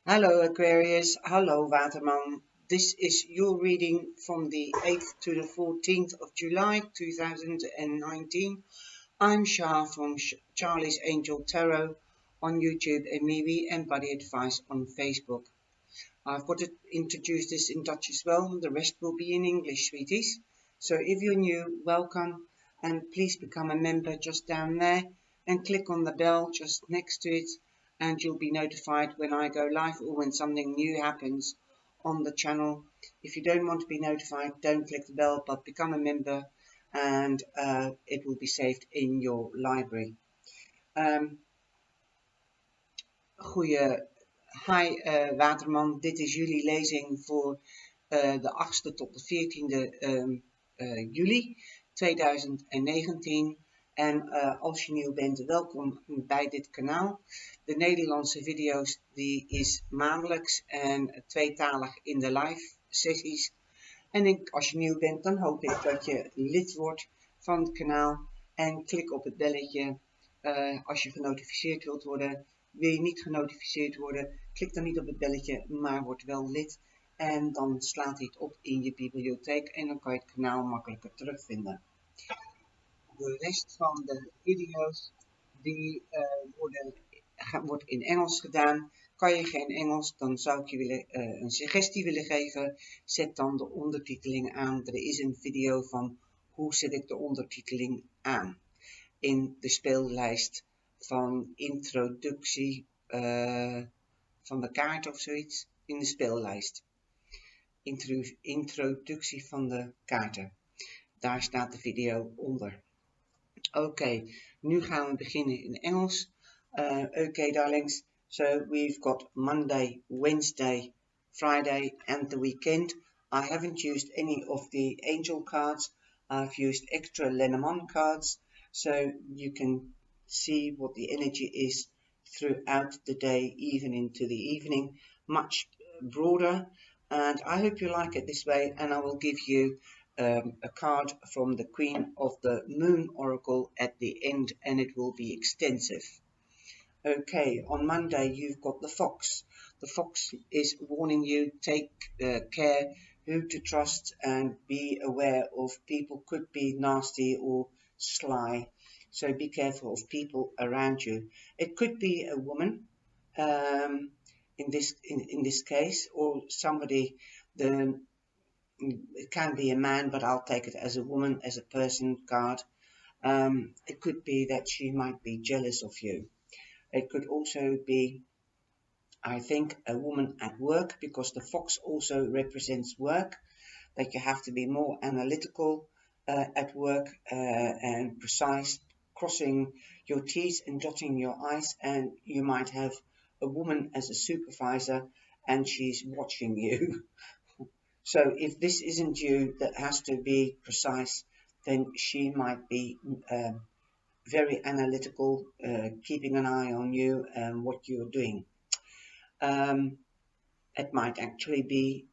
Hello Aquarius, hello Waterman. This is your reading from the 8th to the 14th of July 2019. I'm Shah from Charlie's Angel Tarot on YouTube and maybe and Buddayadvies on Facebook. I've got to introduce this in Dutch as well, the rest will be in English, sweeties. So if you're new, welcome and please become a member just down there and click on the bell just next to it and you'll be notified when I go live or when something new happens on the channel. If you don't want to be notified, don't click the bell but become a member and it will be saved in your library. Hi Waterman, dit is jullie lezing voor de 8e tot de 14e juli 2019. En als je nieuw bent, welkom bij dit kanaal. De Nederlandse video's die is maandelijks en tweetalig in de live sessies. En als je nieuw bent, dan hoop ik dat je lid wordt van het kanaal. En klik op het belletje als je genotificeerd wilt worden. Wil je niet genotificeerd worden, klik dan niet op het belletje, maar word wel lid. En dan slaat hij het op in je bibliotheek en dan kan je het kanaal makkelijker terugvinden. De rest van de video's die wordt in Engels gedaan. Kan je geen Engels, dan zou ik je een suggestie willen geven. Zet dan de ondertiteling aan. Er is een video van hoe zet ik de ondertiteling aan. In de speellijst van introductie van de kaart of zoiets. In de speellijst. Introductie van de kaarten. Daar staat de video onder. Oké, nu gaan we beginnen in Engels. Okay, darlings. So we've got Monday, Wednesday, Friday and the weekend. I haven't used any of the angel cards. I've used extra Lenormand cards. So you can see what the energy is throughout the day, even into the evening. Much broader. And I hope you like it this way. And I will give you a card from the Queen of the Moon Oracle at the end, and it will be extensive. Okay, on Monday you've got the Fox. The Fox is warning you, take care who to trust and be aware of people could be nasty or sly. So be careful of people around you. It could be a woman in this case, or somebody. It can be a man, but I'll take it as a woman, as a person card. It could be that she might be jealous of you. It could also be, I think, a woman at work, because the fox also represents work, that you have to be more analytical at work and precise, crossing your T's and dotting your I's, and you might have a woman as a supervisor and she's watching you. So if this isn't you that has to be precise, then she might be very analytical, keeping an eye on you and what you're doing. It might actually be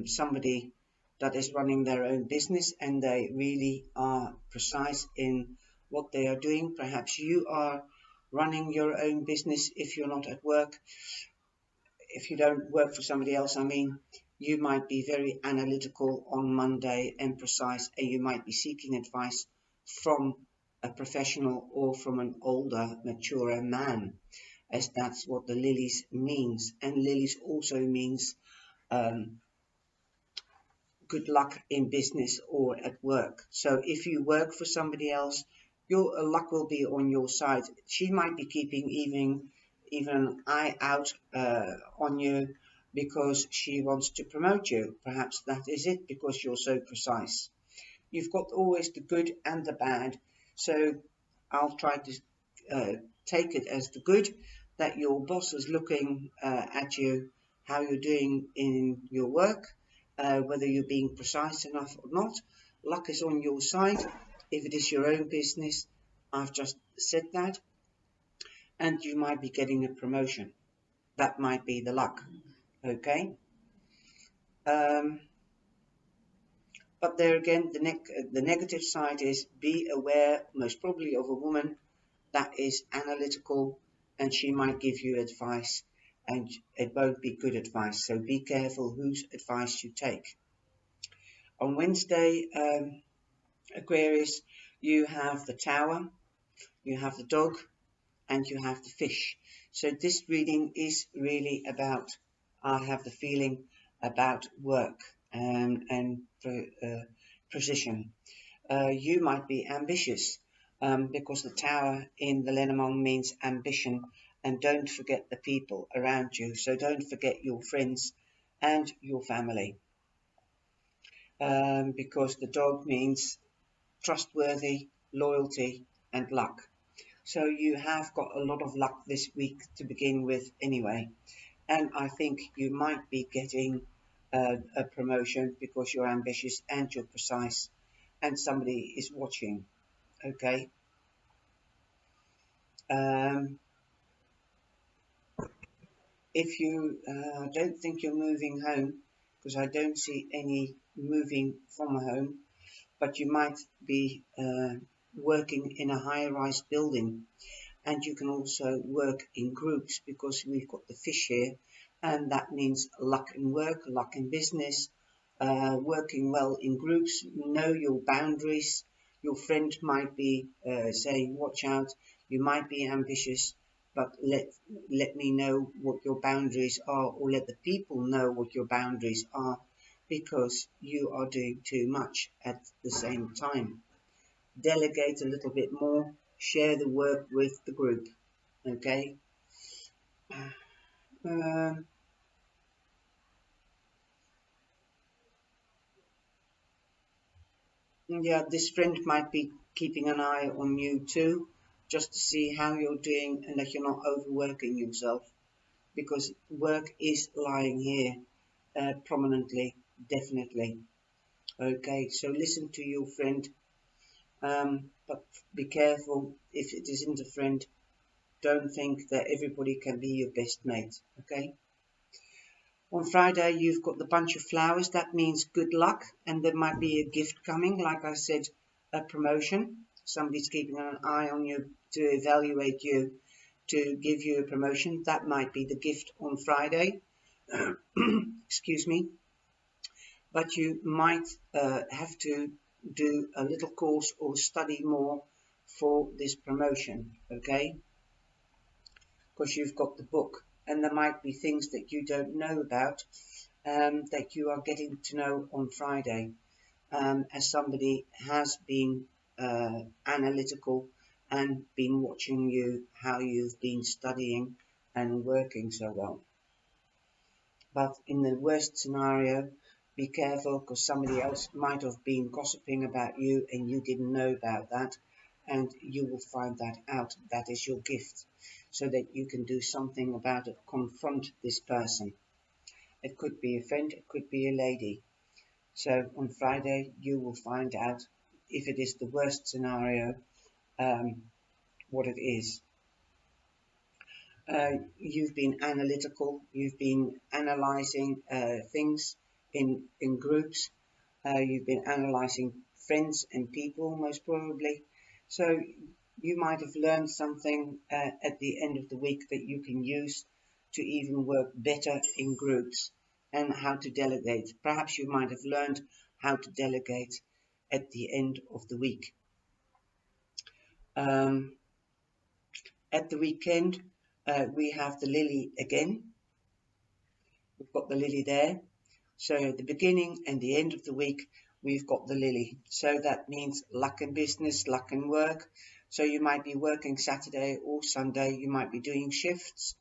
somebody that is running their own business and they really are precise in what they are doing. Perhaps you are running your own business if you're not at work. If you don't work for somebody else, I mean, you might be very analytical on Monday and precise, and you might be seeking advice from a professional or from an older, maturer man, as that's what the lilies means. And lilies also means good luck in business or at work. So if you work for somebody else, your luck will be on your side. She might be keeping even an eye out on you because she wants to promote you. Perhaps that is it, because you're so precise. You've got always the good and the bad, so I'll try to take it as the good, that your boss is looking at you, how you're doing in your work, whether you're being precise enough or not. Luck is on your side. If it is your own business, I've just said that. And you might be getting a promotion. That might be the luck. Okay. But there again, the negative side is be aware, most probably of a woman that is analytical and she might give you advice, and it won't be good advice. So be careful whose advice you take. On Wednesday, Aquarius, you have the Tower, you have the Dog, and you have the Fish. So this reading is really about, I have the feeling, about work and precision. You might be ambitious, because the Tower in the Lenormand means ambition, and don't forget the people around you. So don't forget your friends and your family, because the Dog means trustworthy, loyalty, and luck. So you have got a lot of luck this week to begin with anyway. And I think you might be getting a promotion because you're ambitious and you're precise and somebody is watching. Okay. Um, if you don't think you're moving home, because I don't see any moving from home, but you might be working in a high-rise building, and you can also work in groups because we've got the Fish here, and that means luck in work, luck in business, working well in groups, know your boundaries. Your friend might be saying, watch out, you might be ambitious, but let me know what your boundaries are, or let the people know what your boundaries are, because you are doing too much at the same time. Delegate a little bit more, share the work with the group. Okay. Um, yeah, this friend might be keeping an eye on you too, just to see how you're doing and that you're not overworking yourself, because work is lying here prominently, definitely. Okay, so listen to your friend, but be careful if it isn't a friend. Don't think that everybody can be your best mate. Okay. On Friday, you've got the bunch of flowers. That means good luck, and there might be a gift coming. Like I said, a promotion. Somebody's keeping an eye on you to evaluate you, to give you a promotion. That might be the gift on Friday. Excuse me. But you might have to do a little course or study more for this promotion, okay? Because you've got the book, and there might be things that you don't know about, that you are getting to know on Friday, as somebody has been analytical and been watching you, how you've been studying and working so well. But in the worst scenario, be careful, because somebody else might have been gossiping about you and you didn't know about that, and you will find that out. That is your gift, so that you can do something about it, confront this person. It could be a friend, it could be a lady. So on Friday, you will find out, if it is the worst scenario, what it is. You've been analytical, you've been analyzing things in groups, you've been analyzing friends and people, most probably. So you might have learned something at the end of the week that you can use to even work better in groups, and how to delegate. Perhaps you might have learned how to delegate at the end of the week. Um, at the weekend, we have the lily again. We've got the lily there. So at the beginning and the end of the week, we've got the lily. So that means luck in business, luck in work. So you might be working Saturday or Sunday. You might be doing shifts.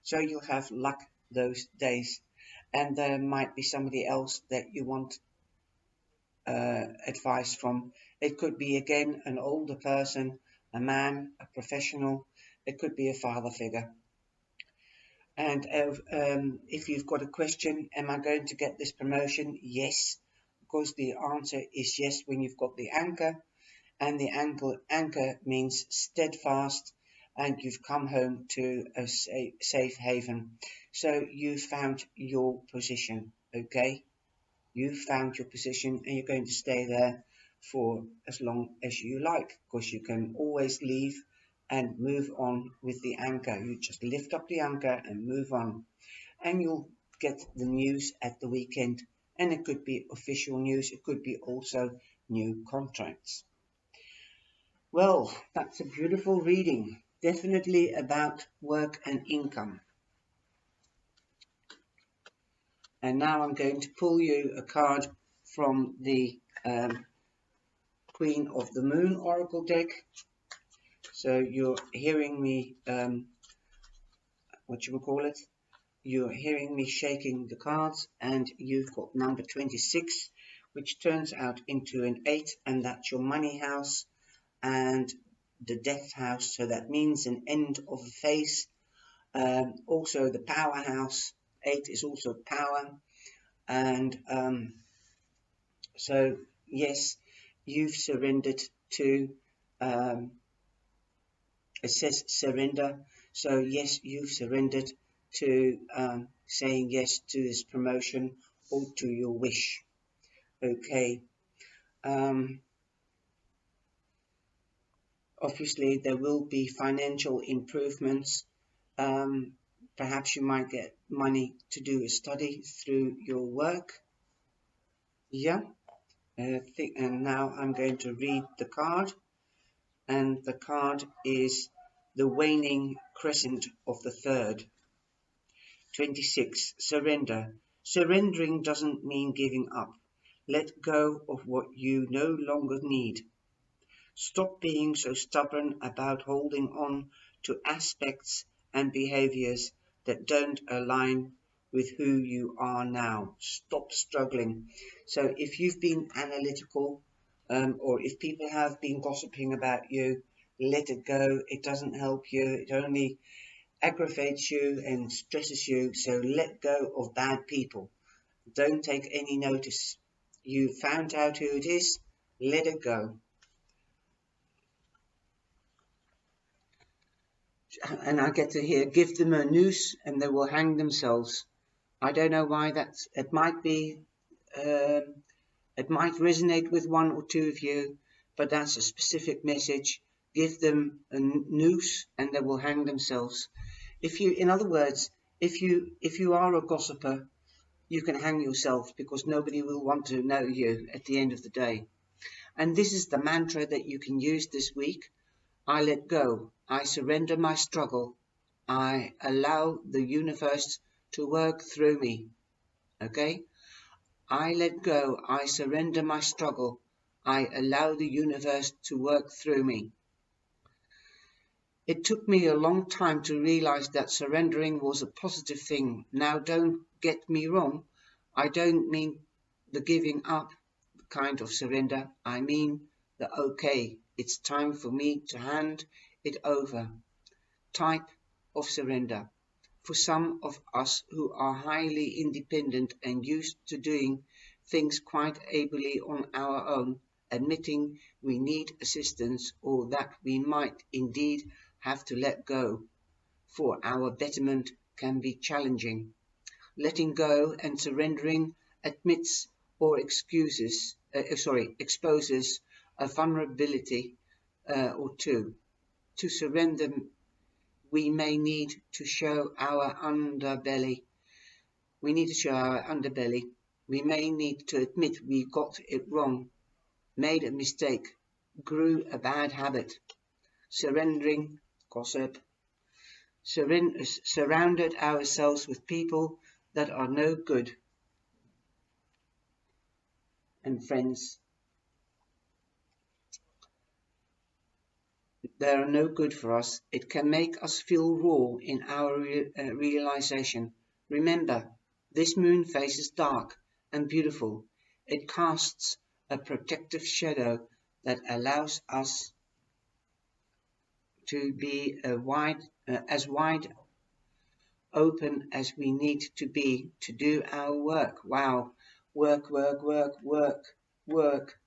So you'll have luck those days. And there might be somebody else that you want advice from. It could be, again, an older person, a man, a professional. It could be a father figure. And if you've got a question, am I going to get this promotion? Yes, because the answer is yes when you've got the anchor, and the anchor means steadfast, and you've come home to a safe haven. So you found your position, okay? You found your position, and you're going to stay there for as long as you like, because you can always leave and move on with the anchor. You just lift up the anchor and move on, and you'll get the news at the weekend. And it could be official news, it could be also new contracts. Well, that's a beautiful reading, definitely about work and income. And now I'm going to pull you a card from the Queen of the Moon Oracle deck. So you're hearing me, you're hearing me shaking the cards, and you've got number 26, which turns out into an 8, and that's your money house and the death house. So that means an end of a phase. Also the power house, 8 is also power. And so yes, you've surrendered to, it says surrender. So yes, you've surrendered to saying yes to this promotion or to your wish. Okay. Obviously there will be financial improvements. Perhaps you might get money to do a study through your work. Yeah. And now I'm going to read the card, and the card is the waning crescent of the third. 26. Surrender. Surrendering doesn't mean giving up. Let go of what you no longer need. Stop being so stubborn about holding on to aspects and behaviors that don't align with who you are now. Stop struggling. So if you've been analytical, or if people have been gossiping about you, let it go. It doesn't help you. It only aggravates you and stresses you. So let go of bad people. Don't take any notice. You found out who it is. Let it go. And I get to hear, give them a noose and they will hang themselves. I don't know why that's, it might be, it might resonate with one or two of you, but that's a specific message. Give them a noose and they will hang themselves. If you, in other words, if you are a gossiper, you can hang yourself, because nobody will want to know you at the end of the day. And this is the mantra that you can use this week. I let go. I surrender my struggle. I allow the universe to work through me. Okay? I let go. I surrender my struggle. I allow the universe to work through me. It took me a long time to realize that surrendering was a positive thing. Now, don't get me wrong. I don't mean the giving up kind of surrender. I mean the okay, it's time for me to hand it over type of surrender. For some of us who are highly independent and used to doing things quite ably on our own, admitting we need assistance or that we might indeed have to let go for our betterment can be challenging. Letting go and surrendering admits or exposes a vulnerability or two. To surrender, we may need to show our underbelly. We need to show our underbelly. We may need to admit we got it wrong, made a mistake, grew a bad habit. Surrendering, gossip, surrounded ourselves with people that are no good. And friends, they are no good for us. It can make us feel raw in our realization. Remember, this moon phase is dark and beautiful. It casts a protective shadow that allows us to be as wide open as we need to be to do our work. Wow. Work, work, work, work, work,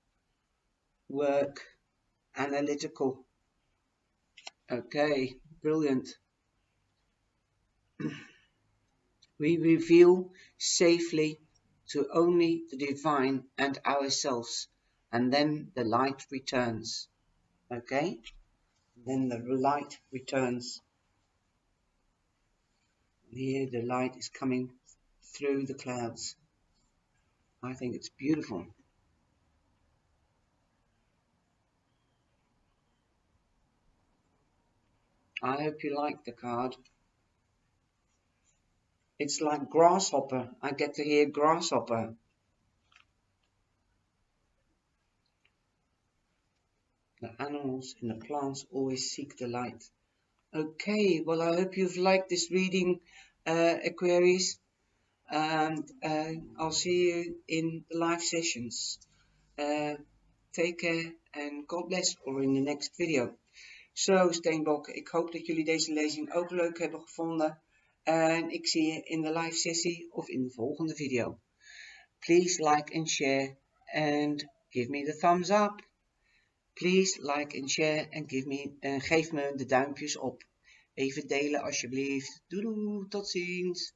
work. Analytical. Okay, brilliant. We reveal safely to only the divine and ourselves, and then the light returns. Okay, Then the light returns. Here the light is coming through the clouds. I think it's beautiful. I hope you like the card. It's like grasshopper. I get to hear grasshopper. The animals and the plants always seek the light. Okay, well I hope you've liked this reading, Aquarius, and I'll see you in the live sessions. Take care en God bless, or in the next video. Zo Steenbok, ik hoop dat jullie deze lezing ook leuk hebben gevonden. En ik zie je in de live sessie of in de volgende video. Please like and share and give me the thumbs up. Please like and share and geef me de duimpjes op. Even delen alsjeblieft. Doei doei, tot ziens.